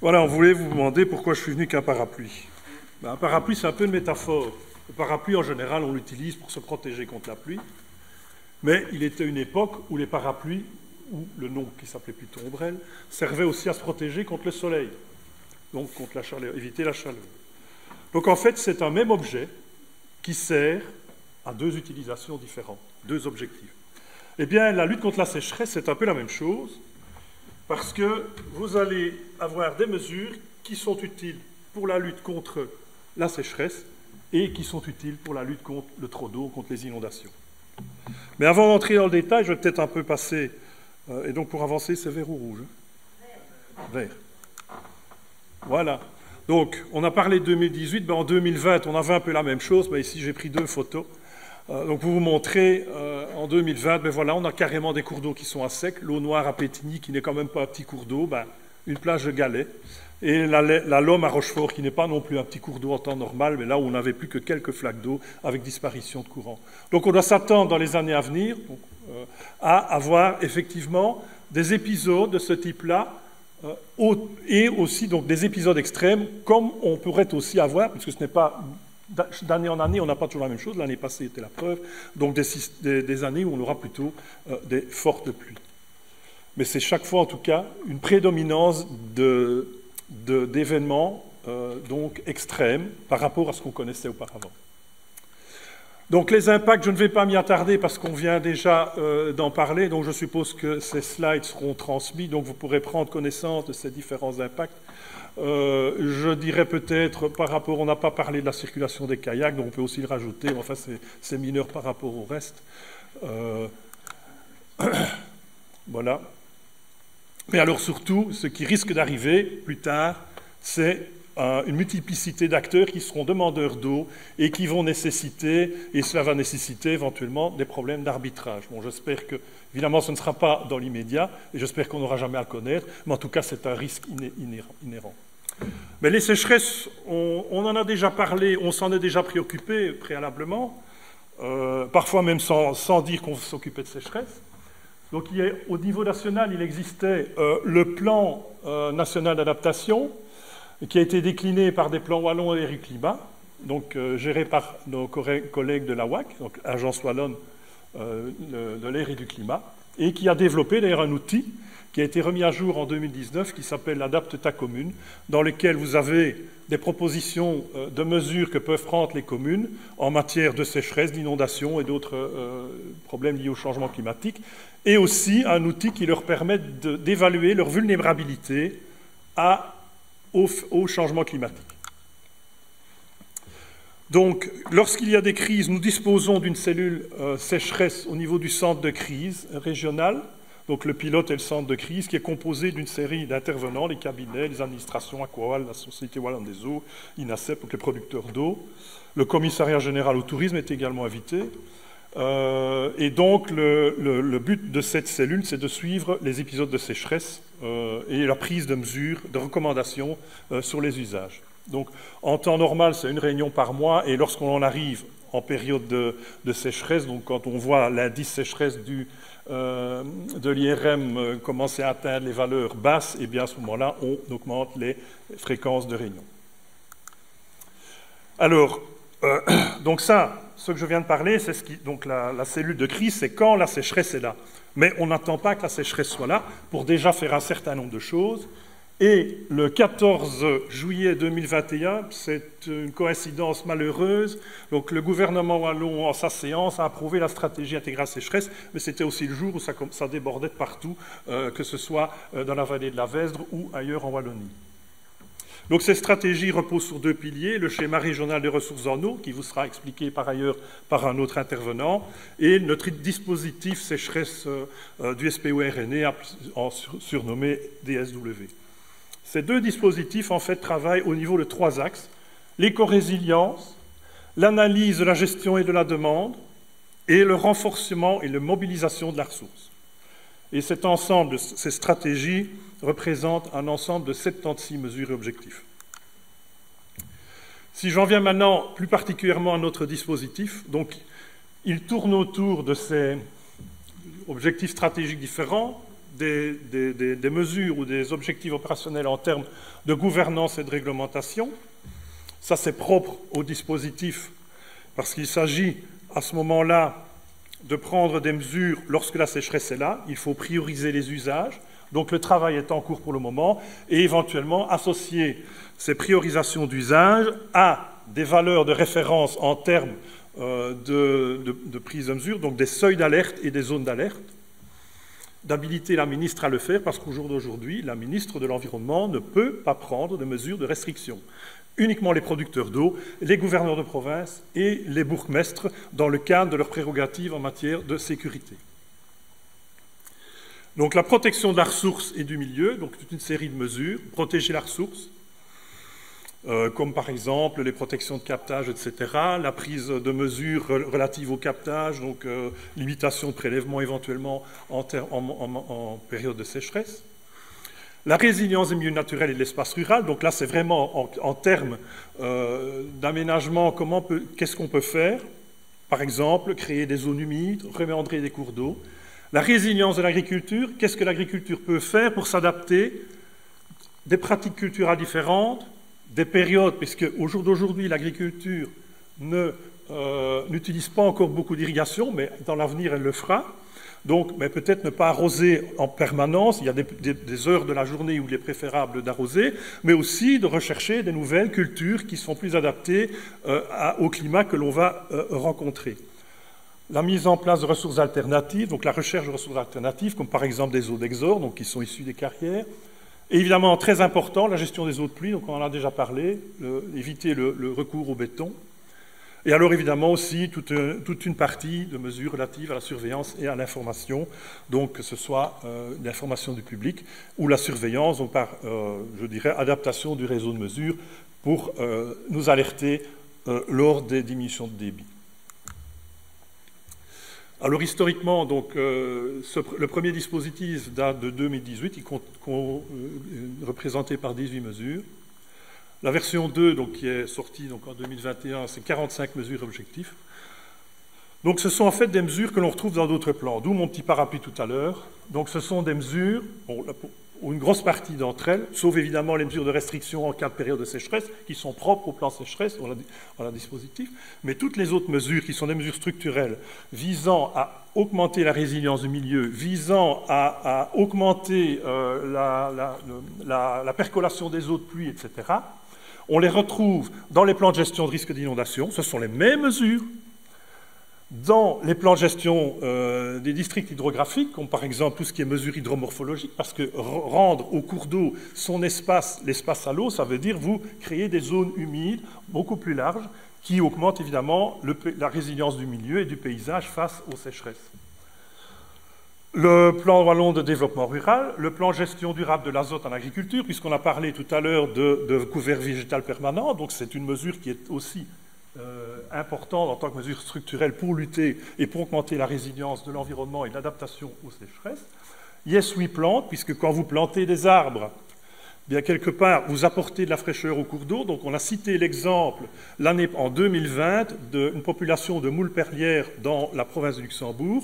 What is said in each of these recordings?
Voilà, on voulait vous demander pourquoi je suis venu qu'un parapluie. Ben, un parapluie, c'est un peu une métaphore. Le parapluie, en général, on l'utilise pour se protéger contre la pluie. Mais il était une époque où les parapluies, ou le nom qui s'appelait plutôt ombrelle, servaient aussi à se protéger contre le soleil, donc contre la chaleur, éviter la chaleur. Donc en fait, c'est un même objet qui sert à deux utilisations différentes, deux objectifs. Eh bien, la lutte contre la sécheresse, c'est un peu la même chose, parce que vous allez avoir des mesures qui sont utiles pour la lutte contre la sécheresse et qui sont utiles pour la lutte contre le trop d'eau, contre les inondations. Mais avant d'entrer dans le détail, je vais peut-être un peu passer, et donc pour avancer, c'est vert ou rouge? Vert. Voilà. Donc, on a parlé de 2018, ben en 2020, on avait un peu la même chose, mais ici j'ai pris deux photos. Donc, pour vous montrer, en 2020, ben voilà, on a carrément des cours d'eau qui sont à sec, l'eau noire à Pétigny, qui n'est quand même pas un petit cours d'eau, ben, une plage de galets, et la Lomme à Rochefort, qui n'est pas non plus un petit cours d'eau en temps normal, mais là où on n'avait plus que quelques flaques d'eau avec disparition de courant. Donc, on doit s'attendre dans les années à venir à avoir effectivement des épisodes de ce type-là, et aussi donc des épisodes extrêmes, comme on pourrait aussi avoir, puisque ce n'est pas d'année en année, on n'a pas toujours la même chose, l'année passée était la preuve, donc des années où on aura plutôt des fortes pluies. Mais c'est chaque fois en tout cas une prédominance d'événements donc extrêmes par rapport à ce qu'on connaissait auparavant. Donc les impacts, je ne vais pas m'y attarder parce qu'on vient déjà d'en parler, donc je suppose que ces slides seront transmis, donc vous pourrez prendre connaissance de ces différents impacts. Je dirais peut-être, par rapport, on n'a pas parlé de la circulation des kayaks, donc on peut aussi le rajouter, mais enfin c'est mineur par rapport au reste. Voilà. Mais alors surtout, ce qui risque d'arriver plus tard, c'est une multiplicité d'acteurs qui seront demandeurs d'eau et qui vont nécessiter, et cela va nécessiter éventuellement des problèmes d'arbitrage. Bon, j'espère que, évidemment, ce ne sera pas dans l'immédiat, et j'espère qu'on n'aura jamais à le connaître, mais en tout cas, c'est un risque inhérent. Mais les sécheresses, on en a déjà parlé, on s'en est déjà préoccupé préalablement, parfois même sans dire qu'on s'occupait de sécheresse. Donc, au niveau national, il existait le plan national d'adaptation, qui a été décliné par des plans wallons et Climat, donc gérés par nos collègues de l'AWAC, donc Agence wallonne de l'air et du climat, et qui a développé d'ailleurs un outil qui a été remis à jour en 2019, qui s'appelle Adapte ta commune, dans lequel vous avez des propositions de mesures que peuvent prendre les communes en matière de sécheresse, d'inondation et d'autres problèmes liés au changement climatique, et aussi un outil qui leur permet d'évaluer leur vulnérabilité au changement climatique. Donc, lorsqu'il y a des crises, nous disposons d'une cellule sécheresse au niveau du centre de crise régional, donc le pilote et le centre de crise, qui est composé d'une série d'intervenants, les cabinets, les administrations, Aquawal, la Société Wallonne des Eaux, INACEP, donc les producteurs d'eau. Le commissariat général au tourisme est également invité. Et donc, le but de cette cellule, c'est de suivre les épisodes de sécheresse et la prise de mesures, de recommandations sur les usages. Donc, en temps normal, c'est une réunion par mois, et lorsqu'on en arrive en période de sécheresse, donc quand on voit l'indice sécheresse de l'IRM commencer à atteindre les valeurs basses, et bien à ce moment-là, on augmente les fréquences de réunion. Alors, donc ça, ce que je viens de parler, c'est donc la cellule de crise, c'est quand la sécheresse est là. Mais on n'attend pas que la sécheresse soit là pour déjà faire un certain nombre de choses. Et le 14 juillet 2021, c'est une coïncidence malheureuse, donc le gouvernement wallon, en sa séance, a approuvé la stratégie intégrale sécheresse, mais c'était aussi le jour où ça débordait de partout, que ce soit dans la vallée de la Vesdre ou ailleurs en Wallonie. Donc cette stratégie repose sur deux piliers, le schéma régional des ressources en eau, qui vous sera expliqué par ailleurs par un autre intervenant, et notre dispositif sécheresse du SPO-RNE, surnommé DSW. Ces deux dispositifs, en fait, travaillent au niveau de trois axes: l'éco-résilience, l'analyse de la gestion et de la demande, et le renforcement et la mobilisation de la ressource. Et cet ensemble, ces stratégies, représentent un ensemble de 76 mesures et objectifs. Si j'en viens maintenant plus particulièrement à notre dispositif, donc il tourne autour de ces objectifs stratégiques différents, des mesures ou des objectifs opérationnels en termes de gouvernance et de réglementation. Ça, c'est propre au dispositif, parce qu'il s'agit à ce moment-là de prendre des mesures lorsque la sécheresse est là. Il faut prioriser les usages. Donc le travail est en cours pour le moment, et éventuellement associer ces priorisations d'usage à des valeurs de référence en termes de prise de mesure, donc des seuils d'alerte et des zones d'alerte, d'habiliter la ministre à le faire, parce qu'au jour d'aujourd'hui, la ministre de l'Environnement ne peut pas prendre de mesures de restriction. Uniquement les producteurs d'eau, les gouverneurs de province et les bourgmestres dans le cadre de leurs prérogatives en matière de sécurité. Donc la protection de la ressource et du milieu, donc toute une série de mesures, protéger la ressource, comme par exemple les protections de captage, etc., la prise de mesures relatives au captage, donc limitation de prélèvement éventuellement en période de sécheresse. La résilience des milieux naturels et de l'espace rural, donc là c'est vraiment en termes d'aménagement, qu'est-ce qu'on peut faire? Par exemple, créer des zones humides, reméandrer des cours d'eau. La résilience de l'agriculture, qu'est-ce que l'agriculture peut faire pour s'adapter? Des pratiques culturelles différentes, des périodes, puisque au jour d'aujourd'hui, l'agriculture n'utilise pas encore beaucoup d'irrigation, mais dans l'avenir, elle le fera. Donc, mais peut-être ne pas arroser en permanence, il y a des heures de la journée où il est préférable d'arroser, mais aussi de rechercher des nouvelles cultures qui sont plus adaptées au climat que l'on va rencontrer. La mise en place de ressources alternatives, donc la recherche de ressources alternatives, comme par exemple des eaux d'exor, donc qui sont issues des carrières. Et évidemment, très important, la gestion des eaux de pluie, donc on en a déjà parlé, éviter le recours au béton. Et alors évidemment aussi toute une partie de mesures relatives à la surveillance et à l'information, donc que ce soit l'information du public ou la surveillance, donc par, je dirais, adaptation du réseau de mesures pour nous alerter lors des diminutions de débit. Alors historiquement, donc, le premier dispositif date de 2018, il représenté par 18 mesures. La version 2, donc, qui est sortie donc, en 2021, c'est 45 mesures objectifs. Donc ce sont en fait des mesures que l'on retrouve dans d'autres plans, d'où mon petit parapluie tout à l'heure. Donc ce sont des mesures, ou une grosse partie d'entre elles, sauf évidemment les mesures de restriction en cas de période de sécheresse, qui sont propres au plan sécheresse, on a dispositif, mais toutes les autres mesures qui sont des mesures structurelles visant à augmenter la résilience du milieu, visant à augmenter la percolation des eaux de pluie, etc., on les retrouve dans les plans de gestion de risque d'inondation, ce sont les mêmes mesures, dans les plans de gestion des districts hydrographiques, comme par exemple tout ce qui est mesures hydromorphologiques, parce que rendre au cours d'eau son espace, l'espace à l'eau, ça veut dire vous créer des zones humides beaucoup plus larges qui augmentent évidemment la résilience du milieu et du paysage face aux sécheresses. Le plan wallon de développement rural, le plan gestion durable de l'azote en agriculture, puisqu'on a parlé tout à l'heure de couvert végétal permanent, donc c'est une mesure qui est aussi importante en tant que mesure structurelle pour lutter et pour augmenter la résilience de l'environnement et l'adaptation aux sécheresses. Yes, we plante, puisque quand vous plantez des arbres, bien quelque part, vous apportez de la fraîcheur au cours d'eau. Donc on a cité l'exemple l'année en 2020 d'une population de moules perlières dans la province de Luxembourg.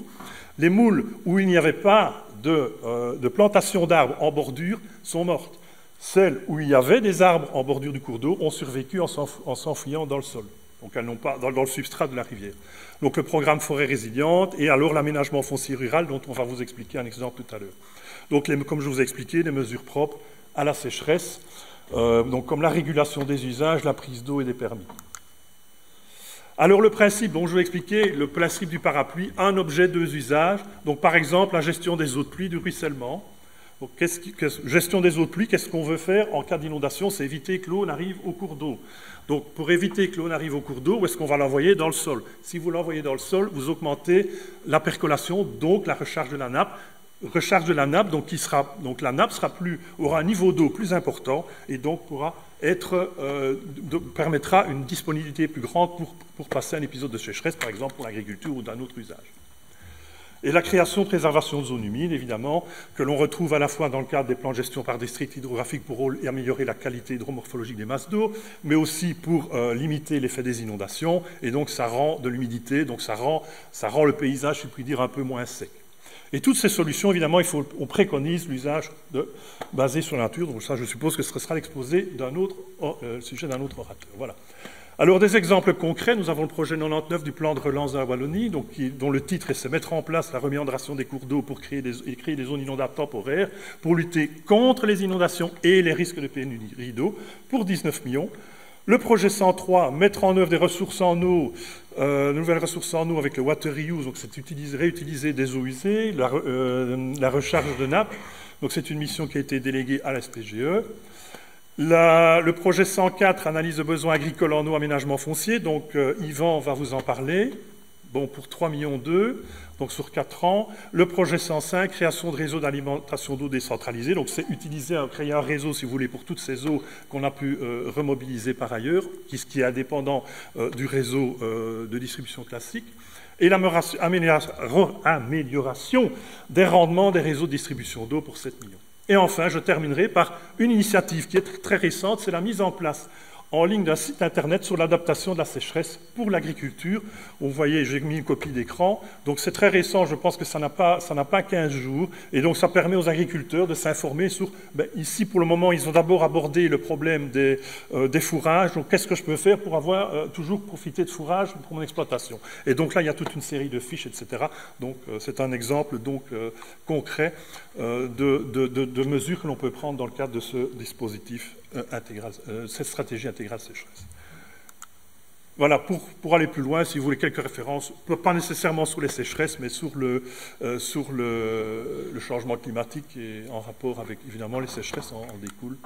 Les moules où il n'y avait pas de plantation d'arbres en bordure sont mortes. Celles où il y avait des arbres en bordure du cours d'eau ont survécu en s'enfouillant dans le sol. Donc elles n'ont pas dans le substrat de la rivière. Donc le programme forêt résiliente et alors l'aménagement foncier rural dont on va vous expliquer un exemple tout à l'heure. Donc comme je vous ai expliqué, des mesures propres à la sécheresse, donc comme la régulation des usages, la prise d'eau et des permis. Alors le principe, donc je vais expliquer le principe du parapluie, un objet, deux usages. Donc par exemple la gestion des eaux de pluie, du ruissellement. Donc, gestion des eaux de pluie, qu'est-ce qu'on veut faire en cas d'inondation? C'est éviter que l'eau n'arrive au cours d'eau. Donc pour éviter que l'eau n'arrive au cours d'eau, où est-ce qu'on va l'envoyer? Dans le sol. Si vous l'envoyez dans le sol, vous augmentez la percolation, donc la recharge de la nappe. Recharge de la nappe, donc la nappe aura un niveau d'eau plus important et donc permettra une disponibilité plus grande pour passer un épisode de sécheresse, par exemple pour l'agriculture ou d'un autre usage. Et la création de préservation de zones humides, évidemment, que l'on retrouve à la fois dans le cadre des plans de gestion par district hydrographique pour améliorer la qualité hydromorphologique des masses d'eau, mais aussi pour limiter l'effet des inondations, et donc ça rend de l'humidité, donc ça rend le paysage, je puis dire, un peu moins sec. Et toutes ces solutions, évidemment, on préconise l'usage basé sur la nature. Donc ça, je suppose que ce sera l'exposé d'un autre sujet d'un autre orateur. Voilà. Alors, des exemples concrets, nous avons le projet 99 du plan de relance de la Wallonie, dont le titre est « Se mettre en place la reméandration des cours d'eau pour créer des zones inondables temporaires pour lutter contre les inondations et les risques de pénurie d'eau » pour 19 millions. Le projet 103, mettre en œuvre des ressources en eau, nouvelles ressources en eau avec le water reuse, donc c'est réutiliser des eaux usées, la recharge de nappes, donc c'est une mission qui a été déléguée à la SPGE. Le projet 104, analyse de besoins agricoles en eau, aménagement foncier, donc Yvan va vous en parler, bon, pour 3,2 millions, donc sur 4 ans. Le projet 105, création de réseaux d'alimentation d'eau décentralisés, donc c'est créer un réseau, si vous voulez, pour toutes ces eaux qu'on a pu remobiliser par ailleurs, qui est indépendant du réseau de distribution classique. Et l'amélioration des rendements des réseaux de distribution d'eau pour 7 millions. Et enfin, je terminerai par une initiative qui est très récente, c'est la mise en place en ligne d'un site internet sur l'adaptation de la sécheresse pour l'agriculture. Vous voyez, j'ai mis une copie d'écran, donc c'est très récent, je pense que ça n'a pas 15 jours, et donc ça permet aux agriculteurs de s'informer sur, ici pour le moment, ils ont d'abord abordé le problème des fourrages, donc qu'est-ce que je peux faire pour avoir toujours profité de fourrage pour mon exploitation. Et donc là, il y a toute une série de fiches, etc. Donc c'est un exemple concret de mesures que l'on peut prendre dans le cadre de ce dispositif intégral, cette stratégie intégrale sécheresse. Voilà, pour aller plus loin, si vous voulez quelques références, pas nécessairement sur les sécheresses, mais sur le changement climatique et en rapport avec, évidemment, les sécheresses en découlent.